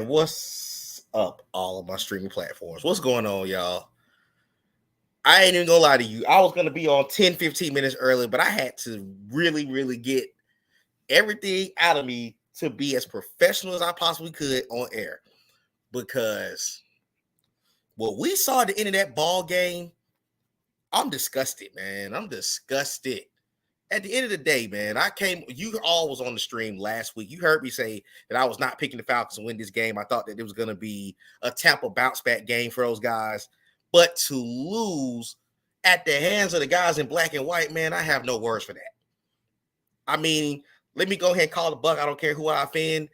And what's up, all of my streaming platforms? What's going on, y'all? I ain't even gonna lie to you. I was gonna be on 10, 15 minutes early, but I had to really get everything out of me to be as professional as I possibly could on air. Because what we saw at the end of that ball game, I'm disgusted, man. I'm disgusted. At the end of the day, man, you all was on the stream last week. You heard me say that I was not picking the Falcons to win this game. I thought that it was going to be a Tampa bounce back game for those guys. But to lose at the hands of the guys in black and white, man, I have no words for that. I mean, let me go ahead and call the buck. I don't care who I offend.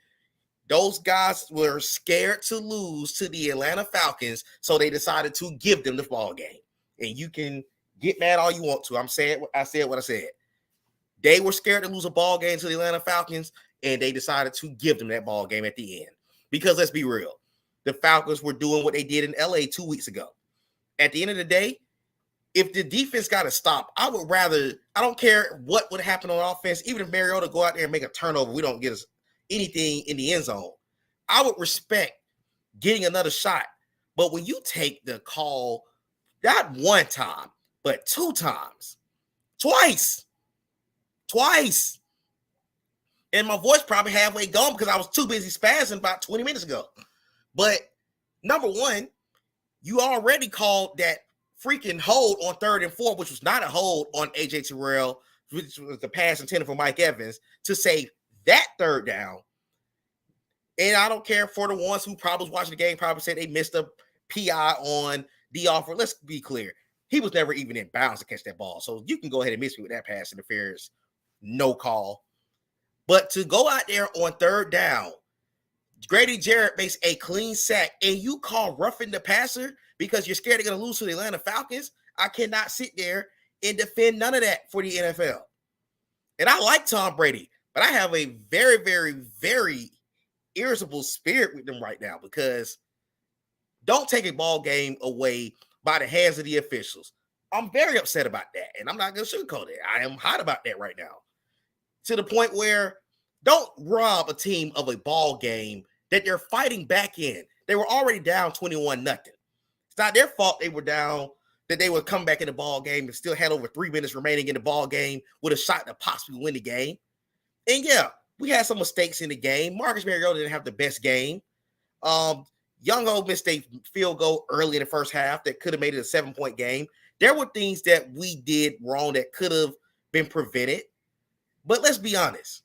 Those guys were scared to lose to the Atlanta Falcons, so they decided to give them the ball game. And you can get mad all you want to. I said what I said. They were scared to lose a ball game to the Atlanta Falcons, and they decided to give them that ball game at the end. Because let's be real, the Falcons were doing what they did in LA 2 weeks ago. At the end of the day, if the defense got to stop, I don't care what would happen on offense, even if Mariota go out there and make a turnover, we don't get us anything in the end zone. I would respect getting another shot. But when you take the call, not one time, but 2 times, twice. And my voice probably halfway gone because I was too busy spazzing about 20 minutes ago. But number one, you already called that freaking hold on 3rd and 4, which was not a hold on AJ Terrell, which was the pass intended for Mike Evans, to save that 3rd down. And I don't care for the ones who probably was watching the game, probably said they missed a PI on the offer. Let's be clear. He was never even in bounds to catch that ball. So you can go ahead and miss me with that pass interference. No call. But to go out there on 3rd down, Grady Jarrett makes a clean sack, and you call roughing the passer because you're scared they're going to lose to the Atlanta Falcons. I cannot sit there and defend none of that for the NFL. And I like Tom Brady, but I have a very irritable spirit with them right now because don't take a ball game away by the hands of the officials. I'm very upset about that, and I'm not going to sugarcoat it. I am hot about that right now. To the point where don't rob a team of a ball game that they're fighting back in. They were already down 21-0. It's not their fault they were down, that they would come back in the ball game and still had over 3 minutes remaining in the ball game with a shot to possibly win the game. And yeah, we had some mistakes in the game. Marcus Mariota didn't have the best game. Young Ho missed a field goal early in the first half that could have made it a 7-point game. There were things that we did wrong that could have been prevented. But let's be honest.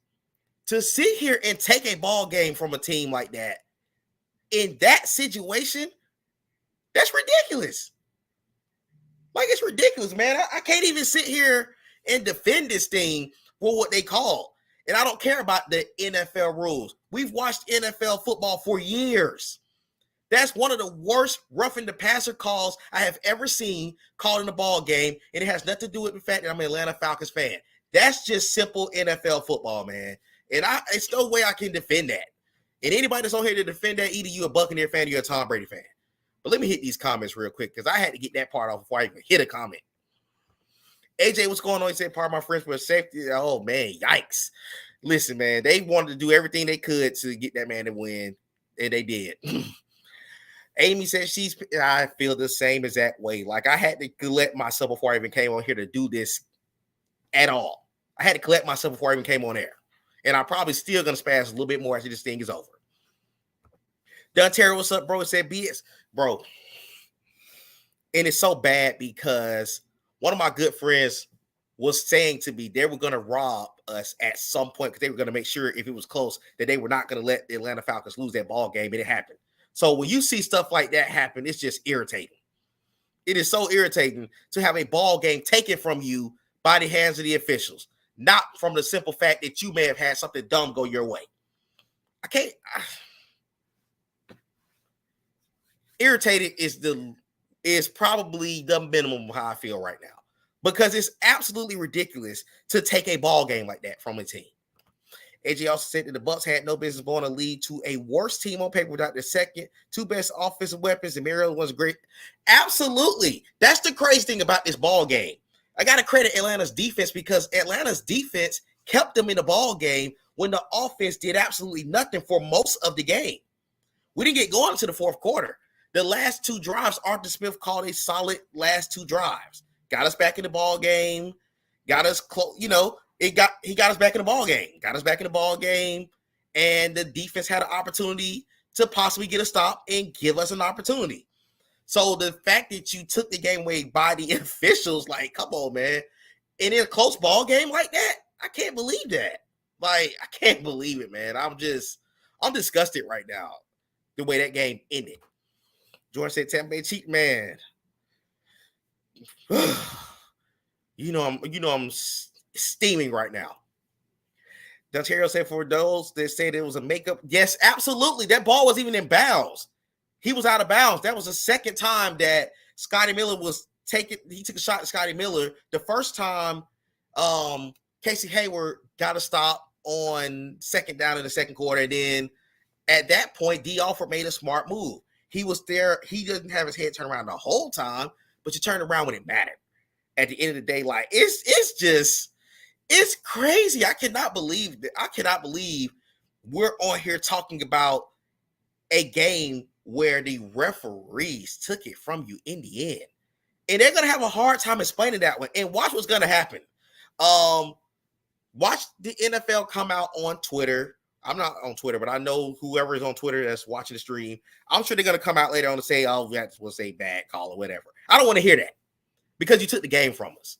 To sit here and take a ball game from a team like that, in that situation, that's ridiculous. Like, it's ridiculous, man. I can't even sit here and defend this thing for what they call. And I don't care about the NFL rules. We've watched NFL football for years. That's one of the worst roughing the passer calls I have ever seen called in a ball game, and it has nothing to do with the fact that I'm an Atlanta Falcons fan. That's just simple NFL football, man. And it's no way I can defend that. And anybody that's on here to defend that, either you a Buccaneer fan or you're a Tom Brady fan. But let me hit these comments real quick because I had to get that part off before I even hit a comment. AJ, what's going on? He said, part of my friends were safety. Oh, man, yikes. Listen, man, they wanted to do everything they could to get that man to win, and they did. Amy says I feel the same exact way. Like, I had to collect myself before I even came on here to do this at all. I had to collect myself before I even came on air. And I'm probably still going to spaz a little bit more after this thing is over. Terrell, what's up, bro? It said BS. Bro. And it's so bad because one of my good friends was saying to me they were going to rob us at some point because they were going to make sure if it was close that they were not going to let the Atlanta Falcons lose that ball game, and it happened. So when you see stuff like that happen, it's just irritating. It is so irritating to have a ball game taken from you by the hands of the officials, not from the simple fact that you may have had something dumb go your way. Irritated is probably the minimum of how I feel right now because it's absolutely ridiculous to take a ball game like that from a team. AJ also said that the Bucs had no business blowing a lead to a worse team on paper without their second, 2 best offensive weapons, and Mariota was great. Absolutely. That's the crazy thing about this ball game. I got to credit Atlanta's defense because Atlanta's defense kept them in the ball game when the offense did absolutely nothing for most of the game. We didn't get going into the fourth quarter. The last two drives, Arthur Smith called a solid last two drives. Got us back in the ball game. Got us close. He got us back in the ball game. Got us back in the ball game, and the defense had an opportunity to possibly get a stop and give us an opportunity. So the fact that you took the game away by the officials, like, come on, man. And in a close ball game like that, I can't believe that. Like, I can't believe it, man. I'm disgusted right now the way that game ended. George said, Tampa Bay cheat, man. I'm steaming right now. Terrell said, for those that said it was a makeup, yes, absolutely. That ball wasn't even in bounds. He was out of bounds. That was the second time that Scotty Miller he took a shot at Scotty Miller. The first time, Casey Hayward got a stop on second down in the second quarter. And then at that point, D. Alford made a smart move. He was there. He doesn't have his head turned around the whole time, but you turn around when it mattered. At the end of the day, like, it's crazy. I cannot believe we're on here talking about a game where the referees took it from you in the end. And they're going to have a hard time explaining that one. And watch what's going to happen. Watch the NFL come out on Twitter. I'm not on Twitter, but I know whoever is on Twitter that's watching the stream, I'm sure they're going to come out later on and say, oh, we'll say bad call or whatever. I don't want to hear that because you took the game from us.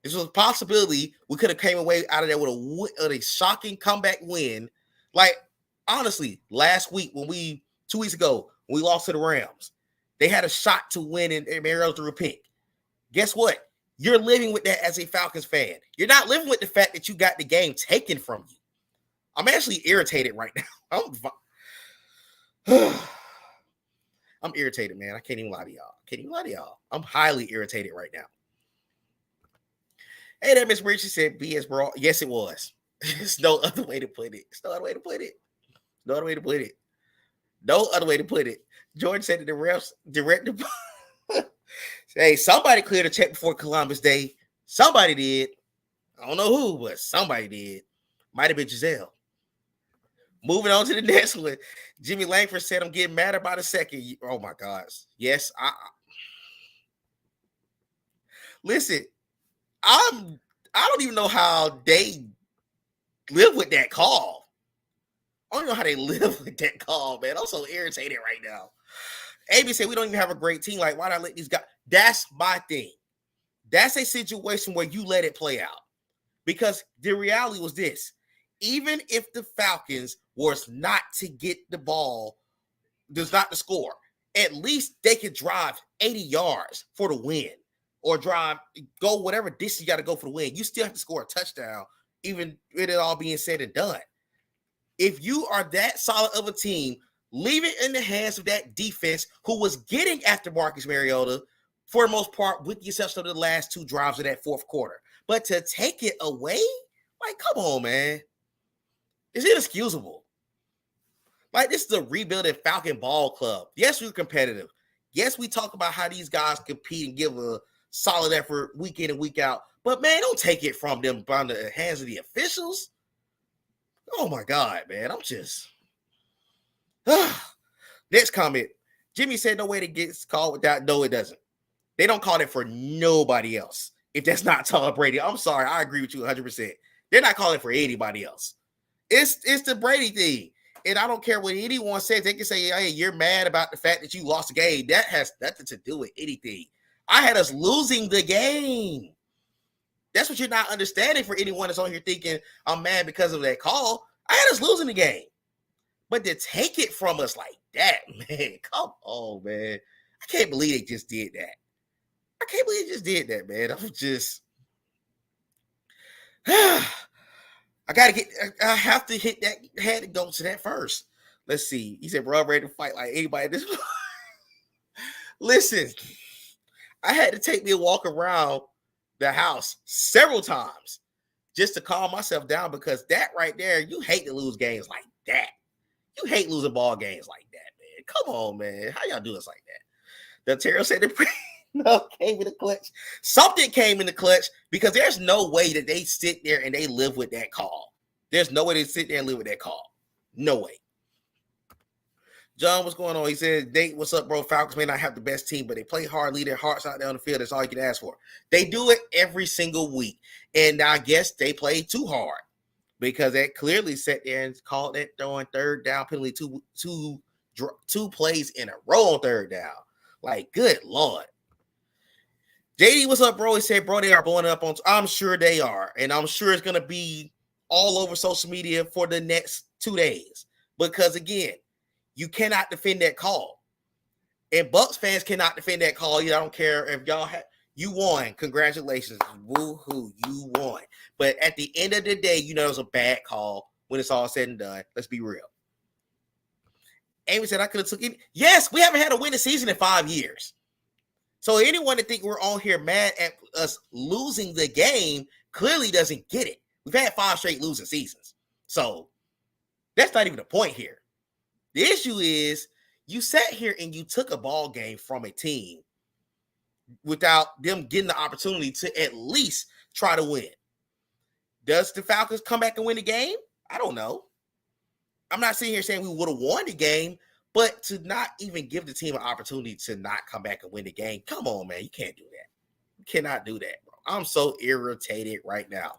This was a possibility we could have came away out of there with a shocking comeback win. Like, honestly, 2 weeks ago, when we lost to the Rams, they had a shot to win and Mariota threw a pick. Guess what? You're living with that as a Falcons fan. You're not living with the fact that you got the game taken from you. I'm actually irritated right now. I'm irritated, man. I can't even lie to y'all. I'm highly irritated right now. Hey there, Miss Richie said BS bro. Yes, it was. There's no other way to put it. No other way to put it. Jordan said that the refs directed. Hey, somebody cleared a check before Columbus Day. Somebody did. I don't know who, but somebody did. Might have been Giselle. Moving on to the next one. Jimmy Langford said, I'm getting mad about a second. Oh, my gosh. Yes. Listen, I don't even know how they live with that call. I don't know how they live with that call, man. I'm so irritated right now. AB said, we don't even have a great team. Like, why not let these guys? That's my thing. That's a situation where you let it play out. Because the reality was this. Even if the Falcons was not to get the ball, does not to score, at least they could drive 80 yards for the win. Or go whatever distance you got to go for the win. You still have to score a touchdown, even with it all being said and done. If you are that solid of a team, leave it in the hands of that defense who was getting after Marcus Mariota for the most part, with the exception of the last two drives of that fourth quarter. But to take it away, like, come on, man. It's inexcusable. Like, this is a rebuilding Falcon ball club. Yes, we're competitive. Yes, we talk about how these guys compete and give a solid effort week in and week out. But, man, don't take it from them by the hands of the officials. Oh, my God, man. I'm just... Next comment. Jimmy said no way to get called without... No, it doesn't. They don't call it for nobody else. If that's not Tom Brady. I'm sorry. I agree with you 100%. They're not calling for anybody else. It's the Brady thing. And I don't care what anyone says. They can say, hey, you're mad about the fact that you lost the game. That has nothing to do with anything. I had us losing the game. That's what you're not understanding for anyone that's on here thinking I'm mad because of that call. I had us losing the game. But to take it from us like that, man, come on, man. I can't believe they just did that. Man. I'm just... I have to hit that. Had to go to that first. Let's see. He said, bro, I'm ready to fight like anybody. This Listen, I had to take me a walk around the house several times just to calm myself down, because that right there, you hate to lose games like that. You hate losing ball games like that, man. Come on, man. How y'all do us like that? The Terrell said no, came in the clutch. Something came in the clutch, because there's no way that they sit there and they live with that call. There's no way they sit there and live with that call. No way. John, what's going on? He said, Nate, what's up, bro? Falcons may not have the best team, but they play hard, lead their hearts out there on the field. That's all you can ask for. They do it every single week. And I guess they play too hard because that clearly sat there and called that throwing third down penalty two plays in a row on third down. Like, good Lord. JD, what's up, bro? He said, bro, they are blowing up on. I'm sure they are. And I'm sure it's going to be all over social media for the next 2 days. Because, again, you cannot defend that call. And Bucs fans cannot defend that call. I don't care if y'all have. You won. Congratulations. Woo-hoo. You won. But at the end of the day, it was a bad call when it's all said and done. Let's be real. Amy said, I could have took it. Yes, we haven't had a winning season in 5 years. So anyone that think we're on here mad at us losing the game clearly doesn't get it. We've had 5 straight losing seasons. So that's not even the point here. The issue is you sat here and you took a ball game from a team without them getting the opportunity to at least try to win. Does the Falcons come back and win the game? I don't know. I'm not sitting here saying we would have won the game, but to not even give the team an opportunity to not come back and win the game, come on, man. You can't do that. You cannot do that, bro. I'm so irritated right now.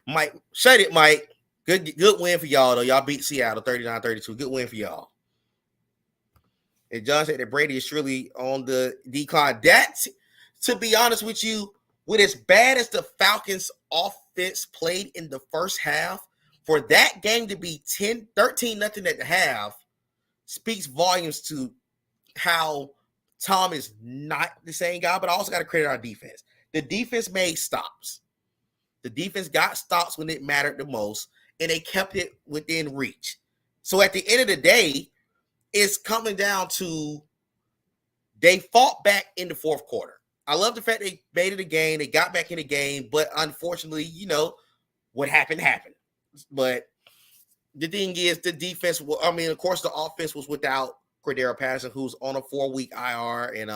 Mike, shut it, Mike. Good win for y'all, though. Y'all beat Seattle 39-32. Good win for y'all. And John said that Brady is surely on the decline. That, to be honest with you, with as bad as the Falcons offense played in the first half, for that game to be 13-0 at the half speaks volumes to how Tom is not the same guy, but I also got to credit our defense. The defense made stops. The defense got stops when it mattered the most, and they kept it within reach. So at the end of the day, it's coming down to they fought back in the fourth quarter. I love the fact they made it a game. They got back in the game, but unfortunately, what happened. But the thing is, the defense, of course, the offense was without Cordero Patterson, who's on a 4-week IR, and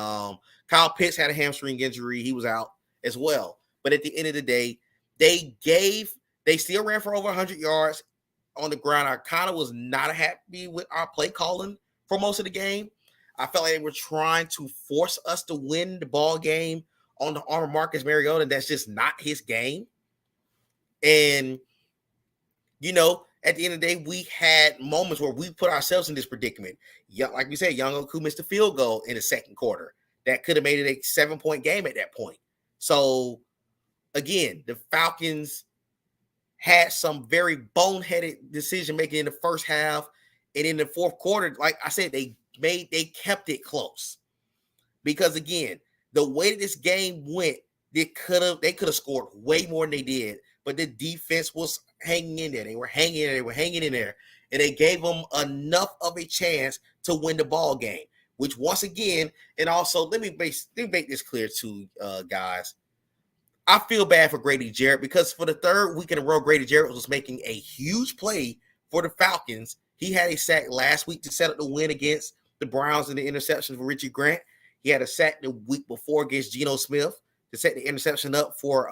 Kyle Pitts had a hamstring injury. He was out as well. But at the end of the day, they still ran for over 100 yards on the ground. I kind of was not happy with our play calling for most of the game. I felt like they were trying to force us to win the ball game on the arm of Marcus Mariota. That's just not his game. And, at the end of the day, we had moments where we put ourselves in this predicament. Like we said, Young Oku missed a field goal in the second quarter. That could have made it a 7-point game at that point. So, again, the Falcons had some very boneheaded decision-making in the first half. And in the fourth quarter, like I said, they kept it close. Because, again, the way that this game went, they could have scored way more than they did. But the defense was hanging in there. They were hanging in there. And they gave them enough of a chance to win the ball game. Which, once again, and also, let me make this clear too, guys. I feel bad for Grady Jarrett because for the third week in a row, Grady Jarrett was making a huge play for the Falcons. He had a sack last week to set up the win against the Browns and the interception for Richie Grant. He had a sack the week before against Geno Smith to set the interception up for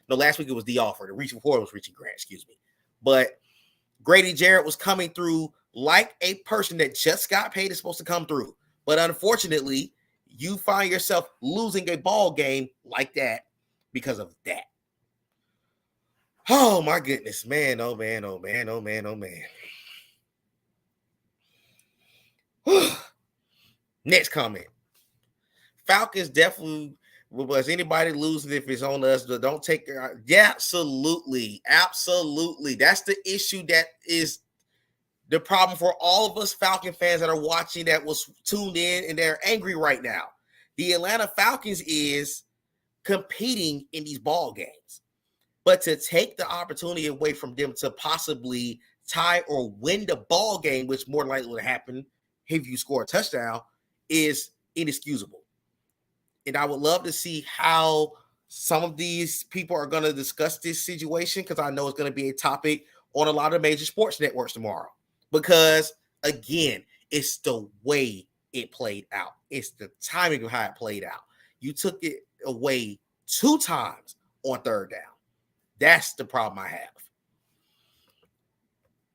last week it was D'Alford. The week before it was Richie Grant, excuse me. But Grady Jarrett was coming through like a person that just got paid is supposed to come through. But unfortunately, you find yourself losing a ball game like that because of that. Oh, my goodness, man. Oh, man, oh, man, oh, man, oh, man. Next comment. Falcons definitely, was anybody losing if it's on us? Don't take it. Yeah, absolutely. Absolutely. That's the issue that is the problem for all of us Falcon fans that are watching that was tuned in and they're angry right now. The Atlanta Falcons is competing in these ball games. But to take the opportunity away from them to possibly tie or win the ball game, which more likely would happen if you score a touchdown, is inexcusable. And I would love to see how some of these people are going to discuss this situation because I know it's going to be a topic on a lot of major sports networks tomorrow. Because, again, it's the way it played out. It's the timing of how it played out. You took it away 2 times on third down. That's the problem I have.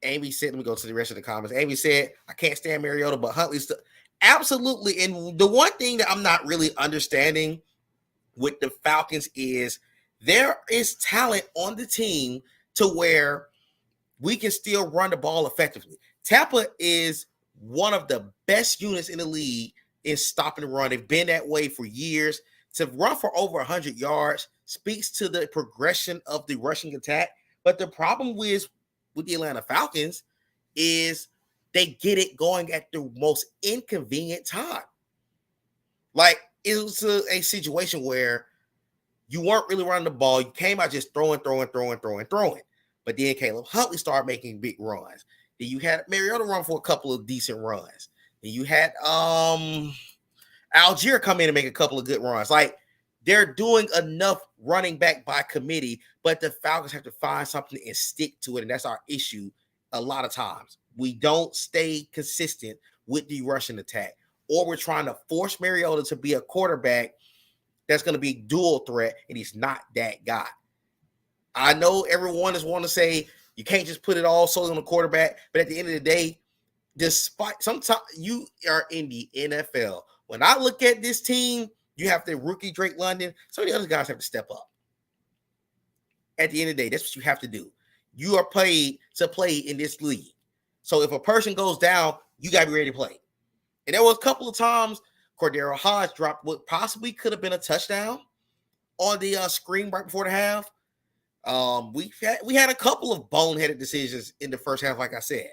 Amy said, let me go to the rest of the comments. Amy said, I can't stand Mariota, but Huntley's absolutely. And the one thing that I'm not really understanding with the Falcons is there is talent on the team to where we can still run the ball effectively. Tampa is one of the best units in the league in stopping the run. They've been that way for years. To run for over 100 yards speaks to the progression of the rushing attack. But the problem with the Atlanta Falcons is they get it going at the most inconvenient time. Like, it was a situation where you weren't really running the ball. You came out just throwing. But then Caleb Huntley started making big runs. Then you had Mariota run for a couple of decent runs. Then you had Algier come in and make a couple of good runs. Like, they're doing enough running back by committee, but the Falcons have to find something and stick to it. And that's our issue a lot of times. We don't stay consistent with the rushing attack, or we're trying to force Mariota to be a quarterback that's going to be dual threat, and he's not that guy. I know everyone is wanting to say you can't just put it all solely on the quarterback, but at the end of the day, despite sometimes you are in the NFL. When I look at this team, you have the rookie Drake London. Some of the other guys have to step up. At the end of the day, that's what you have to do. You are paid to play in this league. So if a person goes down, you got to be ready to play. And there was a couple of times Cordero Hodge dropped what possibly could have been a touchdown on the screen right before the half. We had a couple of boneheaded decisions in the first half, like I said.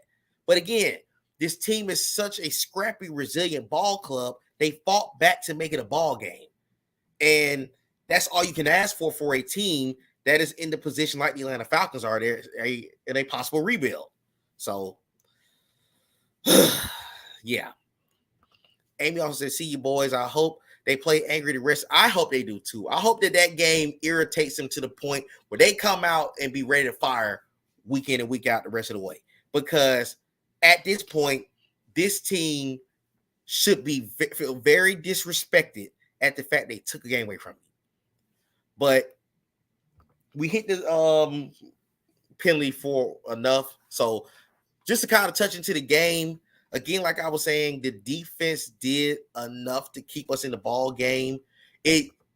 But again, this team is such a scrappy, resilient ball club. They fought back to make it a ball game. And that's all you can ask for a team that is in the position like the Atlanta Falcons are there in a possible rebuild. So, yeah. Amy also said, see you boys. I hope they play angry the rest. I hope they do too. I hope that game irritates them to the point where they come out and be ready to fire week in and week out the rest of the way. Because at this point, this team should feel very disrespected at the fact they took a game away from me. But we hit the penalty for enough. So just to kind of touch into the game, again, like I was saying, the defense did enough to keep us in the ball game.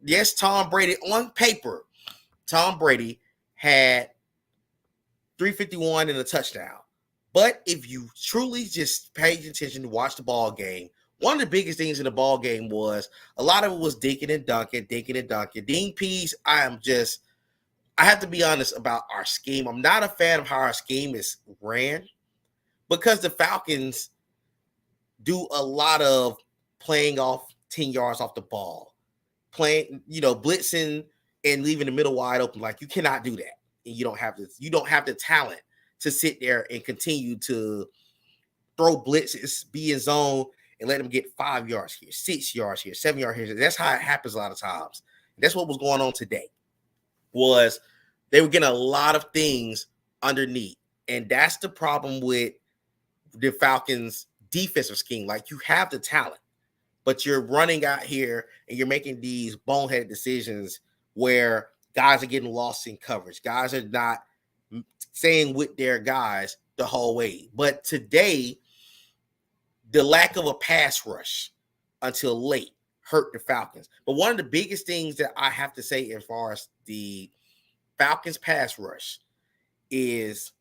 Yes, Tom Brady, on paper, Tom Brady had 351 and a touchdown. But if you truly just paid attention to watch the ball game, one of the biggest things in the ball game was a lot of it was dinking and dunking. Dean Pease, I have to be honest about our scheme. I'm not a fan of how our scheme is ran because the Falcons do a lot of playing off 10 yards off the ball, blitzing and leaving the middle wide open. Like, you cannot do that. And you don't have the talent to sit there and continue to throw blitzes, be in zone, and let them get 5 yards here, 6 yards here, 7 yards here. That's how it happens a lot of times. And that's what was going on today. Was they were getting a lot of things underneath. And that's the problem with the Falcons' defensive scheme. Like, you have the talent, but you're running out here and you're making these boneheaded decisions where guys are getting lost in coverage. Guys are not staying with their guys the whole way. But today, the lack of a pass rush until late hurt the Falcons. But one of the biggest things that I have to say as far as the Falcons pass rush is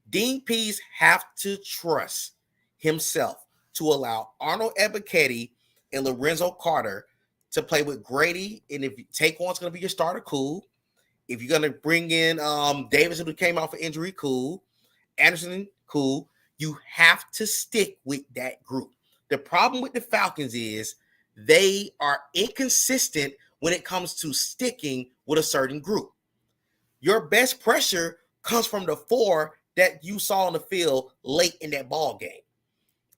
Dean Pease have to trust himself to allow Arnold Ebiketie and Lorenzo Carter to play with Grady. And if Taquan's going to be your starter, cool. If you're going to bring in Davidson, who came out for injury, cool. Anderson, cool. You have to stick with that group. The problem with the Falcons is they are inconsistent when it comes to sticking with a certain group. Your best pressure comes from the four that you saw on the field late in that ball game.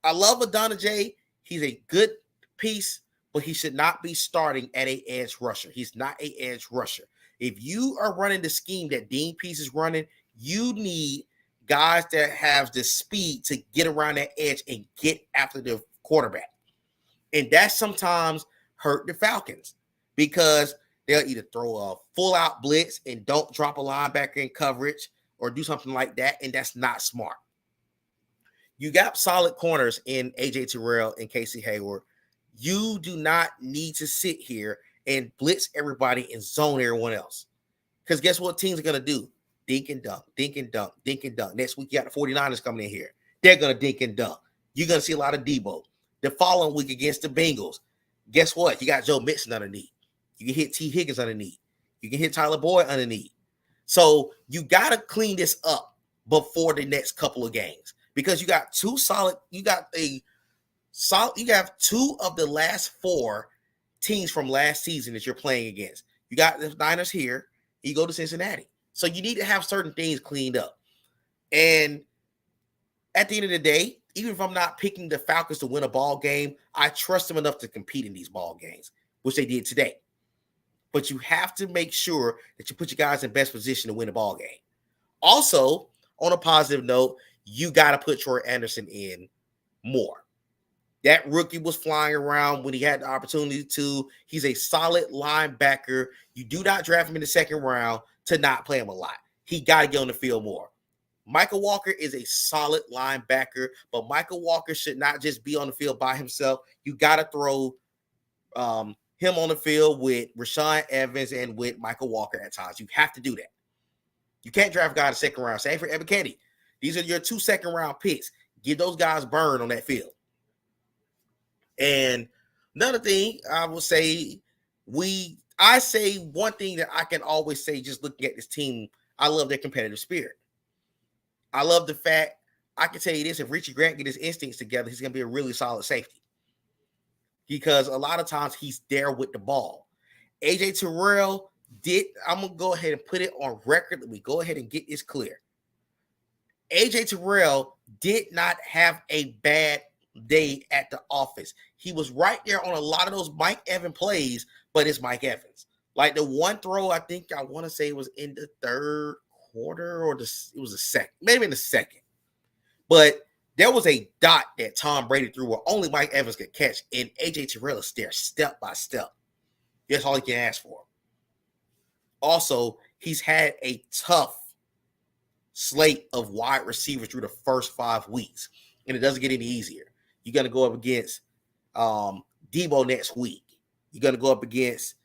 I love Adonijah. He's a good piece, but he should not be starting at an edge rusher. He's not an edge rusher. If you are running the scheme that Dean Pease is running, you need guys that have the speed to get around that edge and get after the quarterback. And that sometimes hurt the Falcons because they'll either throw a full-out blitz and don't drop a linebacker in coverage, or do something like that, and that's not smart. You got solid corners in AJ Terrell and Casey Hayward. You do not need to sit here and blitz everybody and zone everyone else. Because guess what teams are going to do? Dink and dunk, dink and dunk, dink and dunk. Next week, you got the 49ers coming in here. They're going to dink and dunk. You're going to see a lot of Debo. The following week against the Bengals, guess what? You got Joe Mixon underneath. You can hit T. Higgins underneath. You can hit Tyler Boyd underneath. So you got to clean this up before the next couple of games because you got two solid. You got two of the last four teams from last season that you're playing against. You got the Niners here. You go to Cincinnati. So you need to have certain things cleaned up. And at the end of the day, even if I'm not picking the Falcons to win a ball game, I trust them enough to compete in these ball games, which they did today. But you have to make sure that you put your guys in best position to win a ball game. Also, on a positive note, you got to put Troy Anderson in more. That rookie was flying around when he had the opportunity to. He's a solid linebacker. You do not draft him in the second round to not play him a lot. He got to get on the field more. Michael Walker is a solid linebacker, but Michael Walker should not just be on the field by himself. You got to throw him on the field with Rashaan Evans and with Michael Walker at times. You have to do that. You can't draft a guy in the second round. Same for Evan Kennedy. These are your 2 second-round picks. Give those guys burn on that field. And another thing I will say, I say one thing that I can always say just looking at this team, I love their competitive spirit. I love the fact, I can tell you this, if Richie Grant get his instincts together, he's going to be a really solid safety. Because a lot of times he's there with the ball. AJ Terrell I'm going to go ahead and put it on record. Let me go ahead and get this clear. AJ Terrell did not have a bad day at the office. He was right there on a lot of those Mike Evans plays, but it's Mike Evans. Like the one throw, I think I want to say it was in the third quarter it was a second, maybe in the second. But there was a dot that Tom Brady threw where only Mike Evans could catch, and AJ Terrell is there step by step. That's all he can ask for. Also, he's had a tough slate of wide receivers through the first 5 weeks, and it doesn't get any easier. You're going to go up against Debo next week. You're going to go up against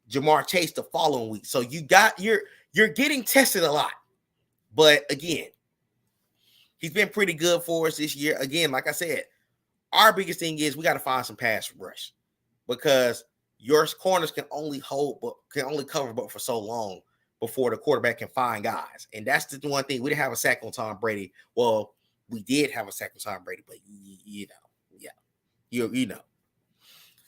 Jamar Chase the following week. So you're getting tested a lot. But again, he's been pretty good for us this year. Again, like I said, our biggest thing is we got to find some pass rush because your corners can only cover but for so long before the quarterback can find guys. And that's the one thing. We didn't have a sack on Tom Brady. Well, we did have a sack on Tom Brady, but you know.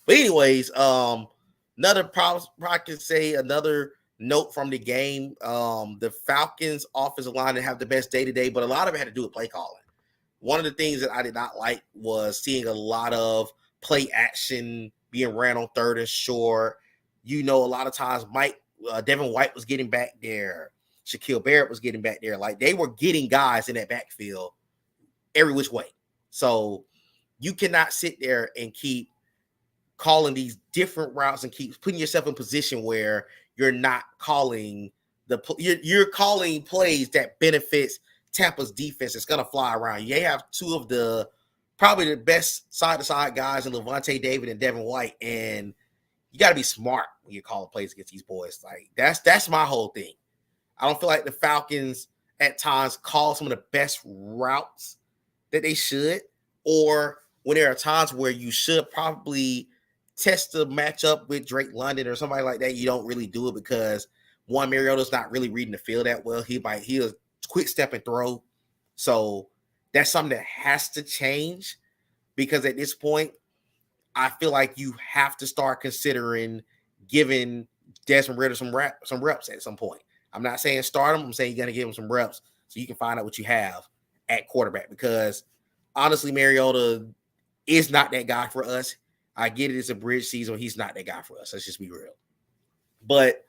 But anyways, another problem I can say, another note from the game, the Falcons offensive line didn't have the best day today, but a lot of it had to do with play calling. One of the things that I did not like was seeing a lot of play action being ran on third and short. A lot of times Devin White was getting back there. Shaquille Barrett was getting back there. Like they were getting guys in that backfield every which way. So you cannot sit there and keep calling different routes and keep putting yourself in position where you're not calling you're calling plays that benefits Tampa's defense. It's going to fly around. You have two of probably the best side-to-side guys in Levante David and Devin White, and you got to be smart when you're calling plays against these boys. Like that's my whole thing. I don't feel like the Falcons at times call some of the best routes that they should, or when there are times where you should probably test the matchup with Drake London or somebody like that, you don't really do it because one, Mariota's not really reading the field that well. He'll quick step and throw. So that's something that has to change because at this point, I feel like you have to start considering giving Desmond Ridder some reps at some point. I'm not saying start him. I'm saying you got to give him some reps so you can find out what you have at quarterback because honestly, Mariota is not that guy for us. I get it. It's a bridge season. He's not that guy for us. Let's just be real. But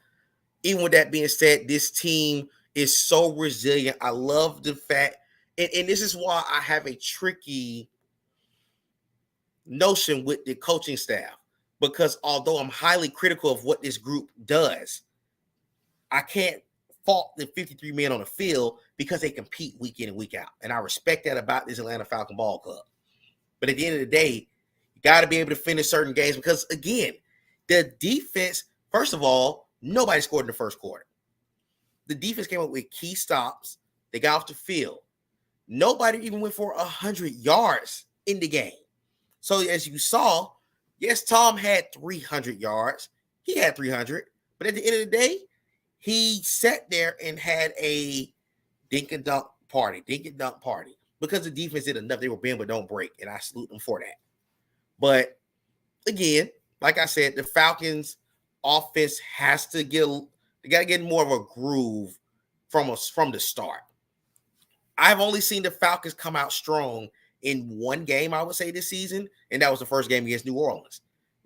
even with that being said, this team is so resilient. I love the fact, and this is why I have a tricky notion with the coaching staff, because although I'm highly critical of what this group does, I can't fault the 53 men on the field because they compete week in and week out. And I respect that about this Atlanta Falcon ball club. But at the end of the day, you got to be able to finish certain games because, again, the defense, first of all, nobody scored in the first quarter. The defense came up with key stops. They got off the field. Nobody even went for 100 yards in the game. So as you saw, yes, Tom had 300 yards. He had 300. But at the end of the day, he sat there and had a dink and dunk party because the defense did enough. They were bend but don't break, and I salute them for that. But again, like I said, the Falcons offense has to get more of a groove from the start. I've only seen the Falcons come out strong in one game, I would say, this season, and that was the first game against New Orleans.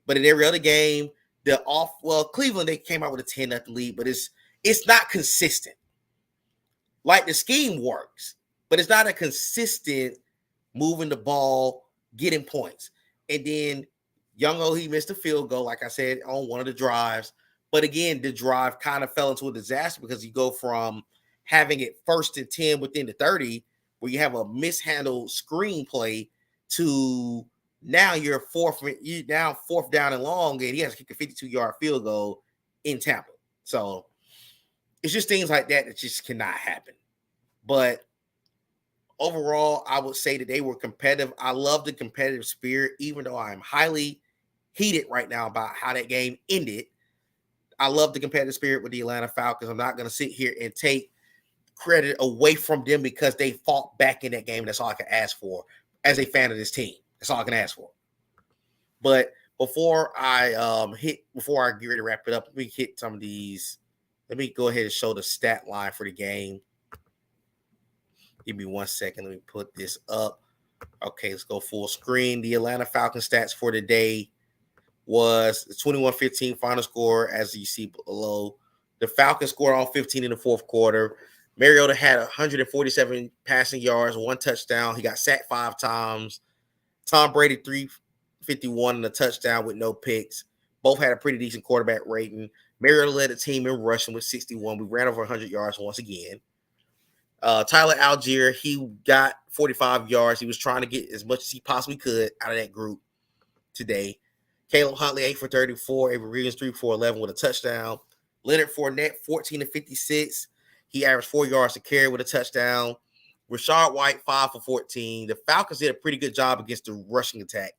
But in every other game, Cleveland, they came out with a 10-0 lead, but it's not consistent. Like, the scheme works, but it's not a consistent moving the ball, getting points. And then Young-O, he missed a field goal, like I said, on one of the drives. But again, the drive kind of fell into a disaster because you go from having it 1st and 10 within the 30, where you have a mishandled screen play, to now you're fourth down and long, and he has to kick a 52-yard field goal in Tampa. So it's just things like that just cannot happen. But overall, I would say that they were competitive. I love the competitive spirit, even though I'm highly heated right now about how that game ended. I love the competitive spirit with the Atlanta Falcons. I'm not going to sit here and take credit away from them because they fought back in that game. That's all I can ask for as a fan of this team. That's all I can ask for. But before I get ready to wrap it up, let me hit some of these. Let me go ahead and show the stat line for the game. Give me 1 second. Let me put this up. Okay, let's go full screen. The Atlanta Falcons stats for the day was 21-15 final score, as you see below. The Falcons scored all 15 in the fourth quarter. Mariota had 147 passing yards, 1 touchdown. He got sacked 5 times. Tom Brady, 351 and a touchdown with no picks. Both had a pretty decent quarterback rating. Mariota led the team in rushing with 61. We ran over 100 yards once again. Tyler Algier, he got 45 yards. He was trying to get as much as he possibly could out of that group today. Caleb Huntley, 8 for 34. Avery Williams, 3 for 11 with a touchdown. Leonard Fournette, 14 to 56. He averaged 4 yards to carry with a touchdown. Rashad White, 5 for 14. The Falcons did a pretty good job against the rushing attack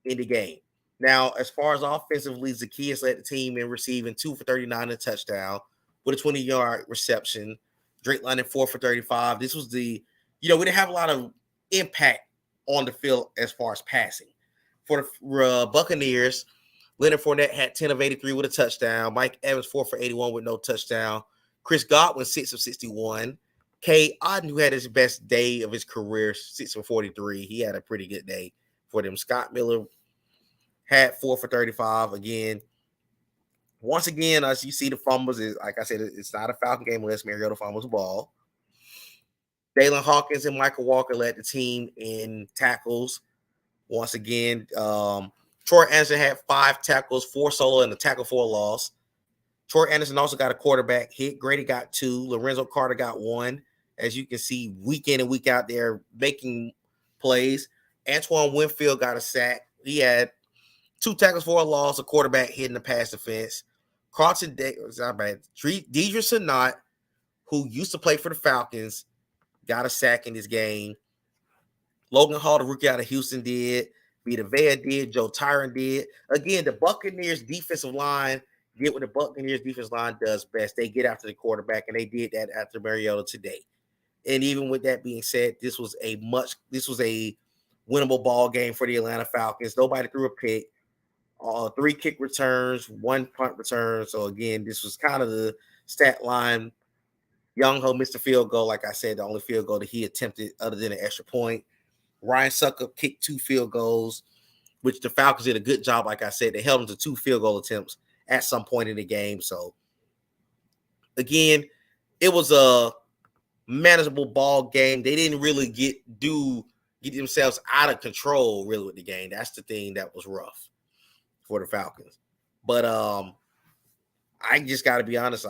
in the game. Now, as far as offensively, Zacchaeus led the team in receiving 2 for 39 and a touchdown with a 20-yard reception. Drake London, 4 for 35. This was we didn't have a lot of impact on the field as far as passing. For the Buccaneers, Leonard Fournette had 10 of 83 with a touchdown. Mike Evans, 4 for 81 with no touchdown. Chris Godwin, 6 of 61. Kay Otten, who had his best day of his career, 6 for 43. He had a pretty good day for them. Scott Miller had 4 for 35 again. Once again, as you see, the fumbles is, like I said, it's not a Falcon game unless Mariota fumbles the ball. Dalen Hawkins and Michael Walker led the team in tackles. Once again, Troy Anderson had 5 tackles, 4 solo, and a tackle for a loss. Troy Anderson also got a quarterback hit. Grady got 2. Lorenzo Carter got 1. As you can see, week in and week out, they're making plays. Antoine Winfield got a sack. He had 2 tackles for a loss, a quarterback hit in the pass defense. Carlton Deidre Sanat, who used to play for the Falcons, got a sack in this game. Logan Hall, the rookie out of Houston, did. Vita Vea did. Joe Tyron did. Again, the Buccaneers defensive line did what the Buccaneers defensive line does best. They get after the quarterback, and they did that after Mariota today. And even with that being said, this was a winnable ball game for the Atlanta Falcons. Nobody threw a pick. 3 kick returns, 1 punt return. So again, this was kind of the stat line. Young-Ho missed a field goal. Like I said, the only field goal that he attempted other than an extra point. Ryan Suckup kicked 2 field goals, which the Falcons did a good job. Like I said, they held him to 2 field goal attempts at some point in the game. So again, it was a manageable ball game. They didn't really get themselves out of control really with the game. That's the thing that was rough for the Falcons. But I just got to be honest,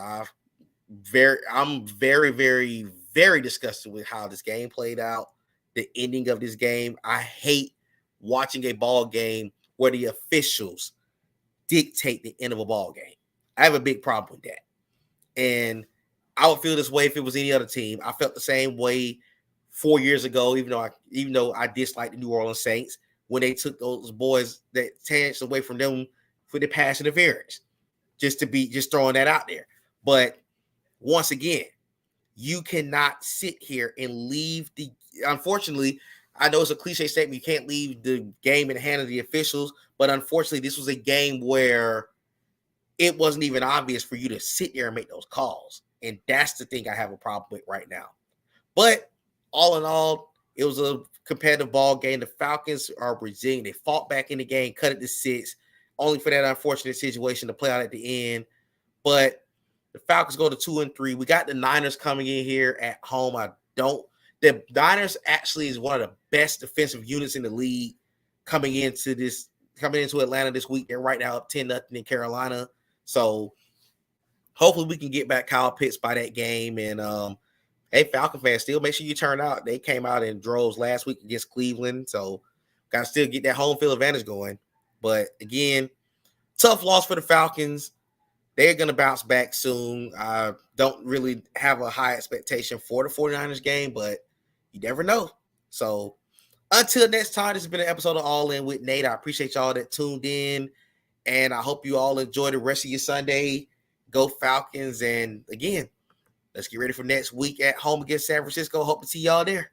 I'm very, very, very disgusted with how this game played out. The ending of this game. I hate watching a ball game where the officials dictate the end of a ball game. I have a big problem with that. And I would feel this way if it was any other team. I felt the same way 4 years ago, even though I disliked the New Orleans Saints when they took those boys that chance away from them for the pass interference. Just throwing that out there. But once again, you cannot sit here and leave the. Unfortunately, I know it's a cliche statement. You can't leave the game in the hand of the officials, but unfortunately, this was a game where it wasn't even obvious for you to sit there and make those calls. And that's the thing I have a problem with right now. But all in all, it was a competitive ball game. The Falcons are resilient. They fought back in the game, cut it to 6, only for that unfortunate situation to play out at the end. But the Falcons go to 2-3. We got the Niners coming in here at home. The Niners actually is one of the best defensive units in the league coming into Atlanta this week. They're right now up 10-0 in Carolina. So hopefully we can get back Kyle Pitts by that game. And hey, Falcon fans, still make sure you turn out. They came out in droves last week against Cleveland. So got to still get that home field advantage going. But again, tough loss for the Falcons. They're going to bounce back soon. I don't really have a high expectation for the 49ers game, but you never know. So until next time, this has been an episode of All In with Nate. I appreciate y'all that tuned in, and I hope you all enjoy the rest of your Sunday. Go Falcons. And again, let's get ready for next week at home against San Francisco. Hope to see y'all there.